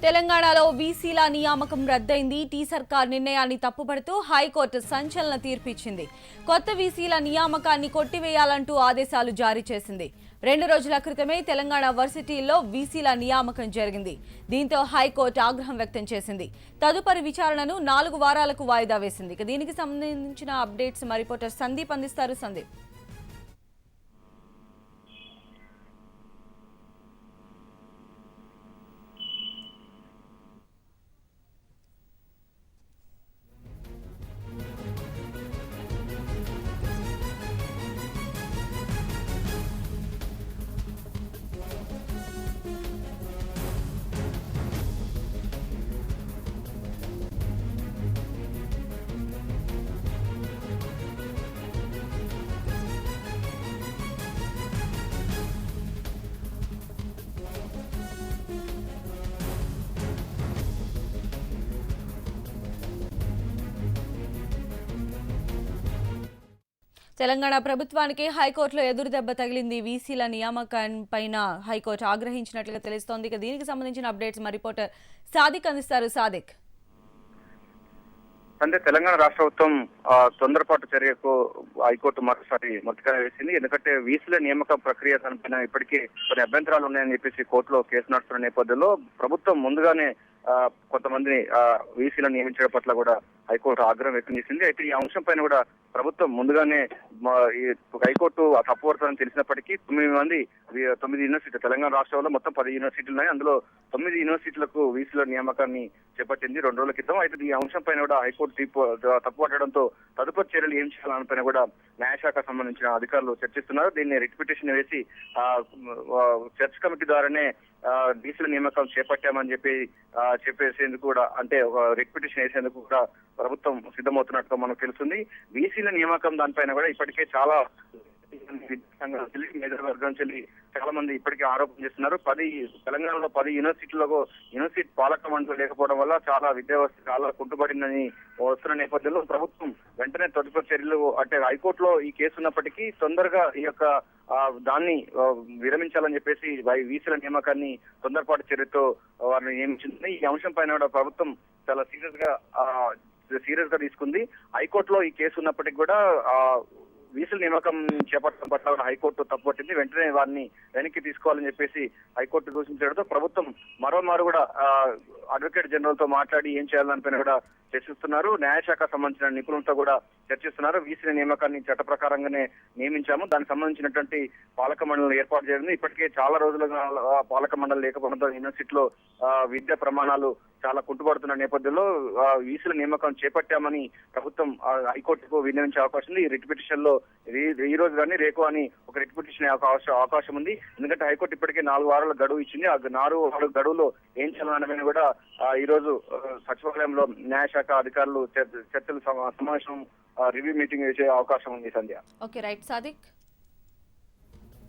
తెలంగాణలో వీసీల నియామకం రద్దయింది. టీ సర్కార్ నిర్ణయాన్ని తప్పుపడుతూ హైకోర్టు సంచలన తీర్పు ఇచ్చింది. కొత్త వీసీల నియామకాన్ని కొట్టివేయాలంటూ ఆదేశాలు జారీ చేసింది. 2 రోజుల క్రితమే తెలంగాణ వర్సిటీల్లో వీసీల నియామకం జరిగింది. దీంతో హైకోర్టు ఆగ్రహం వ్యక్తం చేసింది. తదుపరి విచారణను 4 వారాలకు వాయిదా వేసింది. దీనికి సంబంధించిన అప్డేట్స్ మా రిపోర్టర్ సందీప్ అందిస్తారు. సందీప్. తెలంగాణ ప్రభుత్వానికి హైకోర్టులో ఎదురుదెబ్బ తగిలింది. వీసీల నియామకం పైన హైకోర్టు ఆగ్రహించినట్లుగా తెలుస్తోంది. దీనికి సంబంధించిన అప్డేట్స్ మా రిపోర్టర్ సాదిక్ అందిస్తారు. సాదిక్. అంటే తెలంగాణ రాష్ట్ర ప్రభుత్వం తొందరపాటు చర్యకు హైకోర్టు మరోసారి మొట్టికాయ వేసింది. ఎందుకంటే వీసీల నియామక ప్రక్రియ దానిపైన ఇప్పటికీ కొన్ని అభ్యంతరాలు ఉన్నాయని చెప్పేసి కోర్టులో కేసు నడుస్తున్న నేపథ్యంలో ప్రభుత్వం ముందుగానే కొంతమందిని వీసీలను నియమించడం పట్ల కూడా హైకోర్టు ఆగ్రహం వ్యక్తం చేసింది. అయితే ఈ అంశం పైన కూడా ప్రభుత్వం ముందుగానే హైకోర్టు తప్పుపడుతుందని తెలిసినప్పటికీ 9 యూనివర్సిటీలు తెలంగాణ రాష్ట్రంలో మొత్తం 10 యూనివర్సిటీలు ఉన్నాయి. అందులో 9 యూనివర్సిటీలకు వీసీల నియామకాన్ని చేపట్టింది 2 రోజుల క్రితం. అయితే ఈ అంశం పైన కూడా హైకోర్టు తప్పుపట్టడంతో తదుపరి చర్యలు ఏం చేయాలని పైన కూడా న్యాయశాఖ సంబంధించిన అధికారులు చర్చిస్తున్నారు. దీన్ని రిట్ పిటిషన్ వేసి చర్చ్ కమిటీ ద్వారానే వీసీల నియామకం చేపట్టామని చెప్పేసేందుకు కూడా అంటే ఒక రిట్ పిటిషన్ వేసేందుకు కూడా ప్రభుత్వం సిద్ధమవుతున్నట్టుగా మనకు తెలుస్తుంది. వీసీల నియామకం దానిపైన కూడా ఇప్పటికే చాలా మేధావర్గం చెల్లి చాలా మంది ఇప్పటికే ఆరోపణ చేస్తున్నారు. తెలంగాణలో 10 యూనివర్సిటీలకు యూనివర్సిటీ పాలక మండలి లేకపోవడం వల్ల చాలా విద్యా వ్యవస్థ చాలా కుంటుపడిందని వస్తున్న నేపథ్యంలో ప్రభుత్వం వెంటనే తదుపరి చర్యలు అంటే హైకోర్టులో ఈ కేసు ఉన్నప్పటికీ తొందరగా ఈ యొక్క దాన్ని విరమించాలని చెప్పేసి వీసీల నియామకాన్ని తొందరపాటు చర్యతో వారిని నియమించింది. ఈ అంశం పైన కూడా ప్రభుత్వం చాలా సీరియస్ గా తీసుకుంది. హైకోర్టులో ఈ కేసు ఉన్నప్పటికీ కూడా వీసీల నియామకం చేపట్టడం పట్ల హైకోర్టు తప్పుపట్టింది. వెంటనే వారిని వెనక్కి తీసుకోవాలని చెప్పేసి హైకోర్టు సూచించడంతో ప్రభుత్వం మరోమారు కూడా అడ్వకేట్ జనరల్ తో మాట్లాడి ఏం చేయాలనిపైన కూడా చర్చిస్తున్నారు. న్యాయశాఖ సంబంధించిన నిపుణులతో కూడా చర్చిస్తున్నారు. వీసీల నియామకాన్ని చట్ట ప్రకారంగానే నియమించాము, దానికి సంబంధించినటువంటి పాలక మండలిని ఏర్పాటు చేయడం ఇప్పటికే చాలా రోజులుగా పాలక మండలి లేకపోవడంతో యూనివర్సిటీలో విద్యా ప్రమాణాలు చాలా కుంటుపడుతున్న నేపథ్యంలో వీసీల నియామకం చేపట్టామని ప్రభుత్వం హైకోర్టుకు విన్నవించే అవకాశం ఉంది. ఈ రిట్ పిటిషన్ లో ఈ రోజు కానీ రేపు అని ఒక రిట్ పిటిషన్ అవకాశం ఉంది. ఎందుకంటే హైకోర్టు ఇప్పటికే 4 వారాల గడువు ఇచ్చింది. ఆ 4 వారాల గడువులో ఏం చేయాలనే కూడా ఈ రోజు సచివాలయంలో న్యాయశాఖ అధికారులు చర్చలు సమావేశం రివ్యూ మీటింగ్ చేసే అవకాశం ఉంది. సంధ్య. Okay, right Sadiq.